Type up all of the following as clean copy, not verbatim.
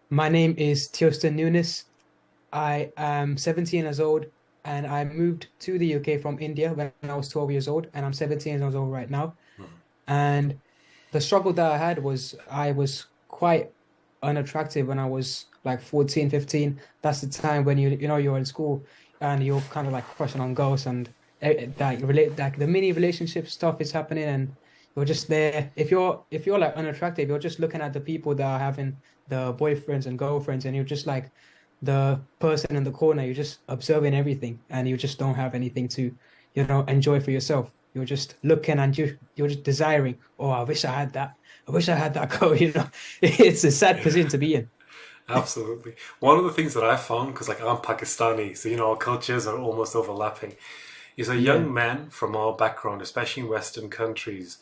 My name is Teostan Nunes. I am 17 years old and I moved to the UK from India when I was 12 years old, and I'm 17 years old right now. And the struggle that I had was I was quite unattractive when I was like 14, 15. That's the time when you're in school and you're kind of like crushing on girls, and like the mini relationship stuff is happening, and you're just there. If you're like unattractive, you're just looking at the people that are having the boyfriends and girlfriends, and you're just like the person in the corner. You're just observing everything and you just don't have anything to, enjoy for yourself. You're just looking and you're just desiring, oh, I wish I had that. I wish I had that girl, It's a sad Yeah, position to be in. absolutely. One of the things that I found, because like I'm Pakistani, so our cultures are almost overlapping, is that Yeah. young men from our background, especially in Western countries,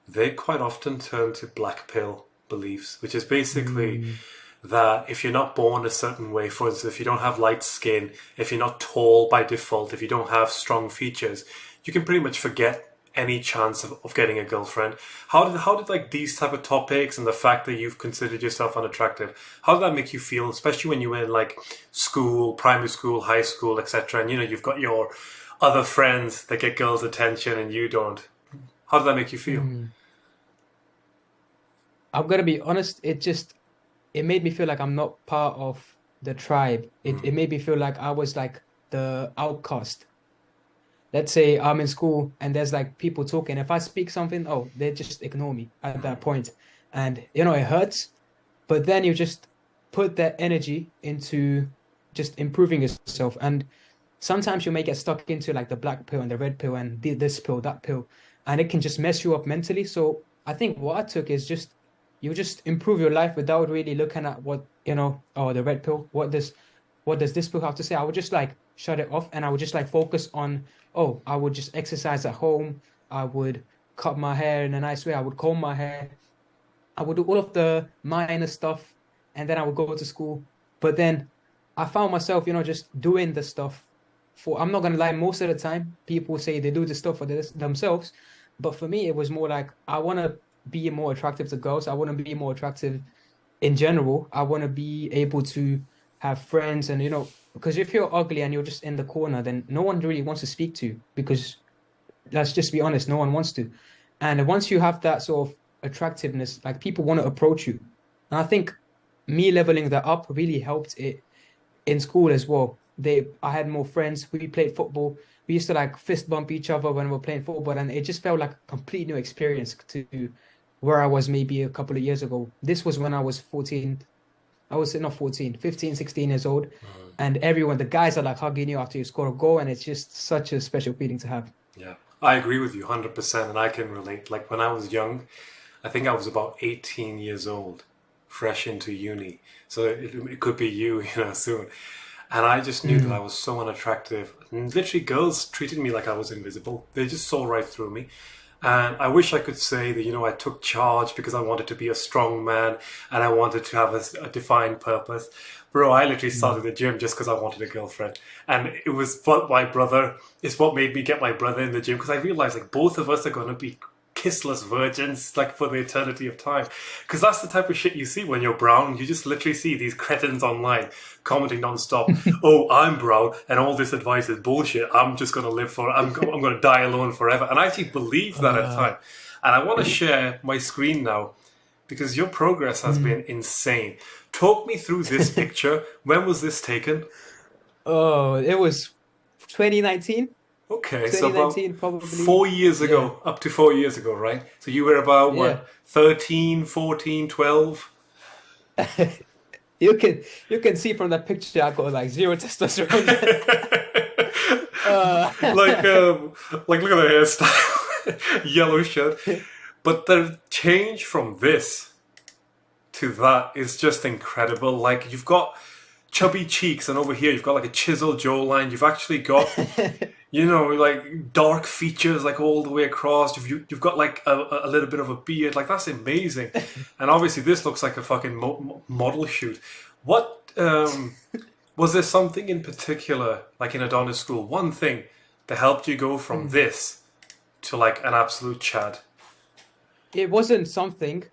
they quite often turn to black pill beliefs, which is basically Mm, that if you're not born a certain way, for instance, if you don't have light skin, if you're not tall by default, if you don't have strong features, you can pretty much forget any chance of getting a girlfriend. How did like these type of topics and the fact that you've considered yourself unattractive, how did that make you feel, especially when you were in like school, primary school, high school, etc., and you've got your other friends that get girls' attention and you don't? How did that make you feel? mm. I'm gonna be honest, it made me feel like I'm not part of the tribe. It made me feel like I was like the outcast. Let's say I'm in school and there's like people talking. If I speak something, oh, they just ignore me at that point. And it hurts, but then you just put that energy into just improving yourself. And sometimes you may get stuck into like the black pill and the red pill and this pill, that pill, and it can just mess you up mentally. So I think what I took is just you just improve your life without really looking at what, oh, the red pill, what does this pill have to say? I would just like shut it off and I would just like focus on, oh, I would just exercise at home. I would cut my hair in a nice way. I would comb my hair. I would do all of the minor stuff and then I would go to school. But then I found myself, just doing the stuff I'm not gonna lie, most of the time people say they do the stuff for themselves. But for me, it was more like I want to be more attractive to girls. I want to be more attractive in general. I want to be able to have friends and, because if you're ugly and you're just in the corner, then no one really wants to speak to you because let's just be honest, no one wants to. And once you have that sort of attractiveness, like people want to approach you. And I think me leveling that up really helped it in school as well. I had more friends. We played football. We used to like fist bump each other when we were playing football, and it just felt like a complete new experience to where I was maybe a couple of years ago. This was when I was 14. I was not 14, 15, 16 years old. And everyone, the guys are like hugging you after you score a goal, and it's just such a special feeling to have. Yeah, I agree with you 100%, and I can relate. Like when I was young, I think I was about 18 years old, fresh into uni. So it could be you, soon. And I just knew that I Mm. was so unattractive. And literally, girls treated me like I was invisible. They just saw right through me. And I wish I could say that, I took charge because I wanted to be a strong man and I wanted to have a defined purpose. Bro, I literally started Mm. the gym just because I wanted a girlfriend. And it was what my brother, it's what made me get my brother in the gym because I realized like both of us are going to be kissless virgins like for the eternity of time. Because that's the type of shit you see when you're brown. You just literally see these cretins online commenting non-stop. Oh, I'm brown and all this advice is bullshit. I'm just going to I'm going to die alone forever. And I actually believed that at the Uh, time. And I want to share my screen now because your progress has been mm. insane. Talk me through this picture. When was this taken? Oh, it was 2019. Okay, so about 2019, probably. 4 years Yeah. ago, up to 4 years ago, right? So you were about, Yeah. what, 13, 14, 12? You can see from that picture I got like zero testosterone. uh, like, look at the hairstyle, yellow shirt. But the change from this to that is just incredible. Like, you've got chubby cheeks, and over here you've got like a chiseled jawline. You've actually got like dark features like all the way across. You've got like a little bit of a beard. Like that's amazing. And obviously this looks like a fucking model shoot. What was there something in particular, like in Adonis school, one thing that helped you go from Mm. this to like an absolute Chad? It wasn't something.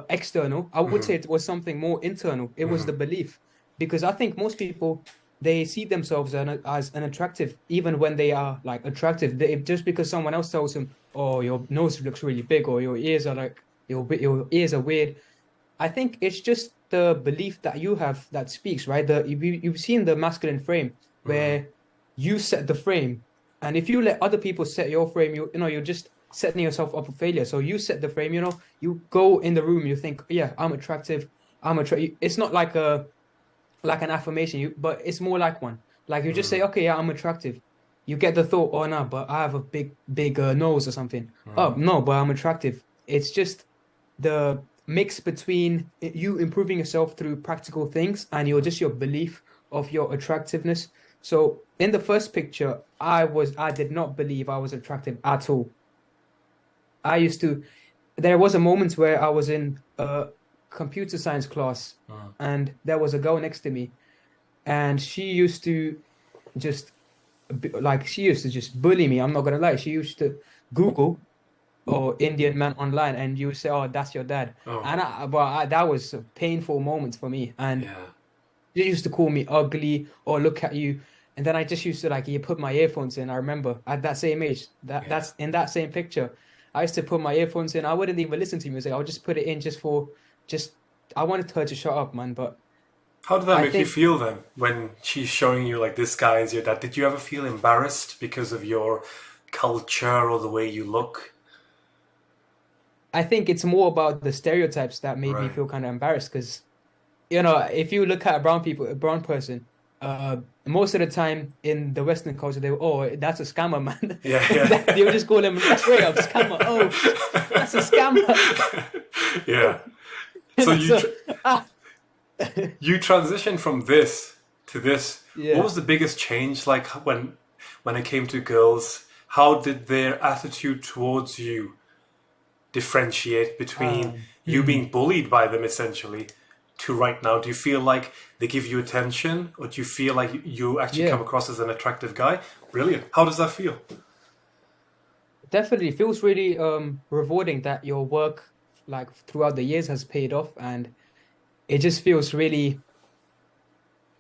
external. I would Hmm. say it was something more internal. It was Hmm. the belief, because I think most people, they see themselves as an attractive, even when they are like attractive. Just because someone else tells them, "Oh, your nose looks really big," or "Your ears are like your ears are weird." I think it's just the belief that you have that speaks, right? You've seen the masculine frame Hmm. where you set the frame, and if you let other people set your frame, you're just setting yourself up for failure. So you set the frame, you go in the room, you think, yeah, I'm attractive, I'm attractive. It's not like an affirmation, but it's more like one. Like you just say, Hmm. okay, yeah, I'm attractive. You get the thought, oh no, but I have a big nose or something. Oh Hmm. no, but I'm attractive. It's just the mix between you improving yourself through practical things and your belief of your attractiveness. So in the first picture, I did not believe I was attractive at all. I used to There was a moment where I was in a computer science class Hmm. and there was a girl next to me, and just she used to just bully me. I'm not gonna lie. She used to Google or Indian man online, and you say, "Oh, that's your dad." Oh, And that was a painful moment for me. And yeah. they used to call me ugly or look at you. And then I just used to like you put my earphones in. I remember at that same age, Yeah. that's in that same picture. I used to put my earphones in. I wouldn't even listen to music. I would just put it in just I wanted her to shut up, man. But How did that I make you think feel then when she's showing you like this guy is your dad? Did you ever feel embarrassed because of your culture or the way you look? I think it's more about the stereotypes that made me Right. feel kind of embarrassed because if you look at a brown person, most of the time in the Western culture, oh, that's a scammer, man. Yeah, yeah. They'll just call him straight up scammer. Oh, that's a scammer. Yeah. So So, ah, you transitioned from this to this. What yeah. was the biggest change like when it came to girls? How did their attitude towards you differentiate between you Hmm. being bullied by them essentially to right now? Do you feel like they give you attention, or do you feel like you actually come Yeah, across as an attractive guy? Brilliant. How does that feel? definitely feels really rewarding that your work like throughout the years has paid off, and it just feels really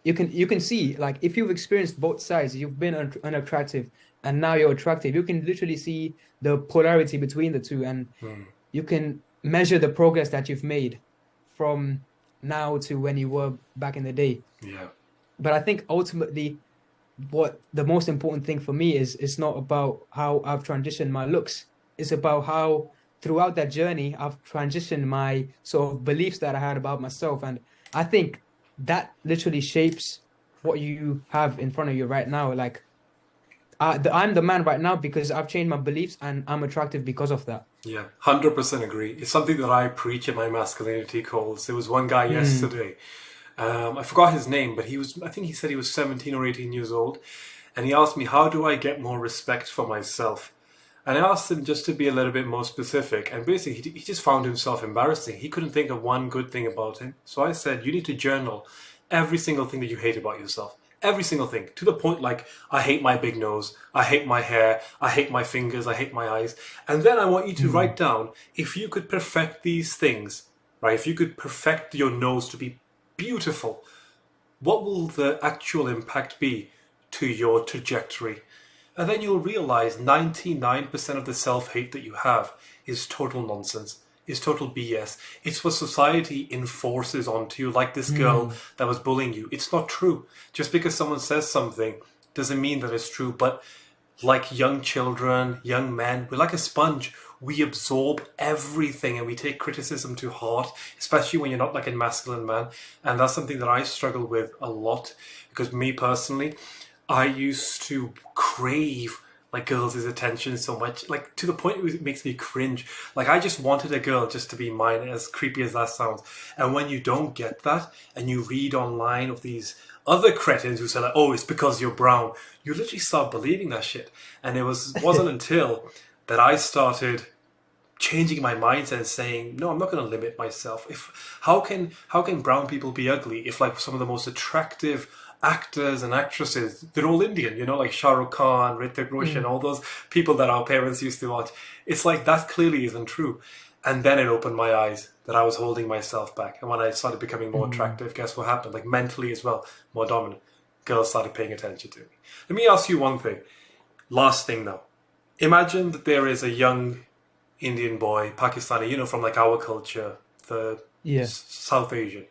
you can see like if you've experienced both sides, you've been unattractive and now you're attractive. You can literally see the polarity between the two, and Hmm. you can measure the progress that you've made from now to when you were back in the day. Yeah. But I think ultimately, what the most important thing for me is it's not about how I've transitioned my looks. It's about how throughout that journey I've transitioned my sort of beliefs that I had about myself. And I think that literally shapes what you have in front of you right now. Like I'm the man right now because I've changed my beliefs and I'm attractive because of that. Yeah, 100% agree. It's something that I preach in my masculinity calls. There was one guy Mm, yesterday, I forgot his name, but I think he said he was 17 or 18 years old, and he asked me, how do I get more respect for myself? And I asked him just to be a little bit more specific, and basically he just found himself embarrassing. He couldn't think of one good thing about him. So I said, you need to journal every single thing that you hate about yourself. Every single thing, to the point like, I hate my big nose, I hate my hair, I hate my fingers, I hate my eyes. And then I want you to write mm, down, if you could perfect these things, right? If you could perfect your nose to be beautiful, what will the actual impact be to your trajectory? And then you'll realize 99% of the self hate that you have is total nonsense, is total BS. It's what society enforces onto you, like this girl mm, that was bullying you. It's not true. Just because someone says something doesn't mean that it's true. But like young children, young men, we're like a sponge. We absorb everything and we take criticism to heart, especially when you're not like a masculine man. And that's something that I struggle with a lot because me personally, I used to crave like girls' attention so much, like to the point it makes me cringe. Like I just wanted a girl just to be mine, as creepy as that sounds. And when you don't get that, and you read online of these other cretins who say like, "Oh, it's because you're brown," you literally start believing that shit. And wasn't until that I started changing my mindset and saying, no, I'm not going to limit myself. If how can brown people be ugly if like some of the most attractive actors and actresses, they're all Indian, like Shah Rukh Khan, Hrithik Roshan, mm. all those people that our parents used to watch. It's like that clearly isn't true. And then it opened my eyes. that I was holding myself back. And when I started becoming more Mm. attractive, guess what happened? Like mentally as well, more dominant. Girls started paying attention to me. Let me ask you one thing. Last thing though. Imagine that there is a young Indian boy, Pakistani, from like our culture, the Yeah. South Asian.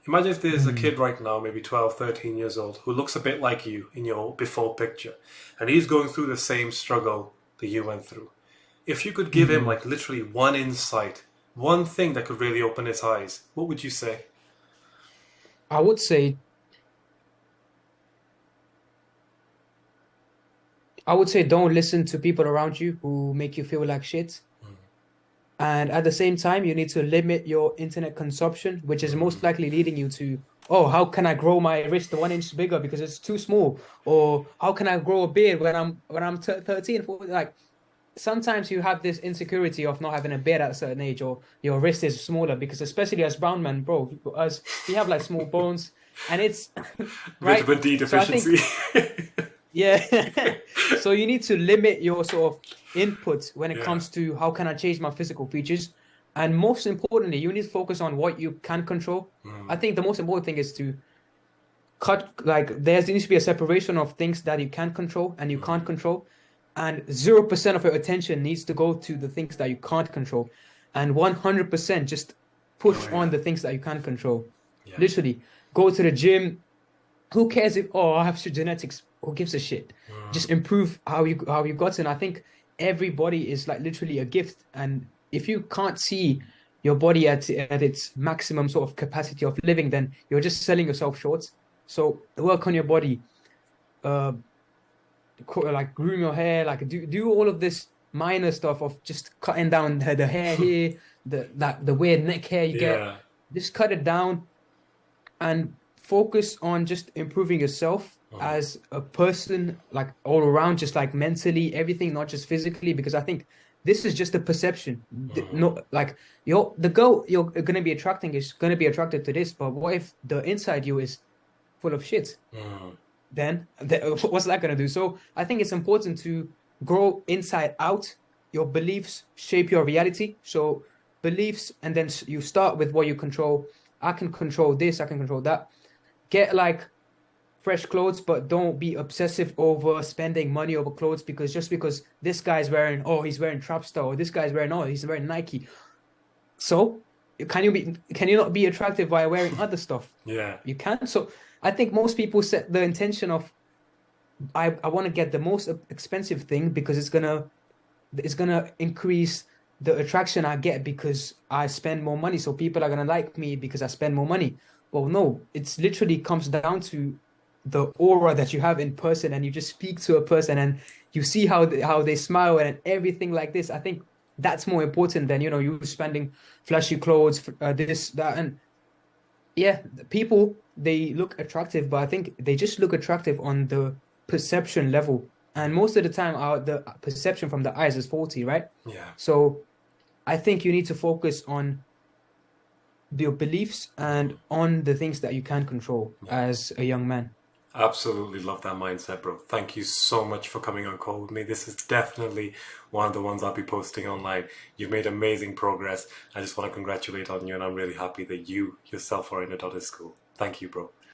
Imagine if there's a Mm. kid right now, maybe 12, 13 years old, who looks a bit like you in your before picture, and he's going through the same struggle that you went through. If you could give him Mm. like literally one insight, one thing that could really open his eyes, what would you say? I would say I would say don't listen to people around you who make you feel like shit. And at the same time, you need to limit your internet consumption, which is most likely leading you to, oh, how can I grow my wrist 1 inch bigger because it's too small? Or how can I grow a beard when I'm 13, 14? Like sometimes you have this insecurity of not having a beard at a certain age, or your wrist is smaller because especially as brown men, bro, us we have like small bones, and it's right. Vitamin D So I think deficiency. yeah. So you need to limit your sort of input when it Yeah. comes to how can I change my physical features. And most importantly, you need to focus on what you can control. I think the most important thing is to cut, like, there needs to be a separation of things that you can control and you can't control. And 0% of your attention needs to go to the things that you can't control. And 100% just Oh push on yeah. the things that you can control. Yeah. Literally, go to the gym. Who cares if, oh, I have genetics? Who gives a shit? Just improve how you got. And I think everybody is like literally a gift. And if you can't see your body at its maximum sort of capacity of living, then you're just selling yourself short. So work on your body. Uh, like groom your hair. Like do all of this minor stuff of just cutting down the hair here, the weird neck hair you get. Yeah. Just cut it down and focus on just improving yourself as a person, like all around, just like mentally, everything, not just physically, because I think this is just a perception. No, like the girl you're gonna be attracting is gonna be attracted to this, but what if the inside you is full of shit? Then what's that gonna do? So I think it's important to grow inside out. Your beliefs shape your reality. So beliefs, and then you start with what you control. I can control this, I can control that. Get like fresh clothes, but don't be obsessive over spending money over clothes because just because this guy's wearing, oh, he's wearing Trapstar, or this guy's wearing, oh, he's wearing Nike. So can you not be attractive by wearing other stuff? Yeah. You can. So I think most people set the intention of I want to get the most expensive thing because it's gonna increase the attraction I get because I spend more money. So people are gonna like me because I spend more money. Well, no, it's literally comes down to the aura that you have in person, and you just speak to a person and you see how they smile and everything like this. I think that's more important than you spending flashy clothes, this, that, and yeah, people they look attractive, but I think they just look attractive on the perception level. And most of the time, the perception from the eyes is faulty, right? Yeah. So I think you need to focus on your beliefs and on the things that you can control Yeah. as a young man. Absolutely love that mindset, bro. Thank you so much for coming on call with me. This is definitely one of the ones I'll be posting online. You've made amazing progress. I just want to congratulate on you, and I'm really happy that you yourself are in Adonis school. Thank you, bro.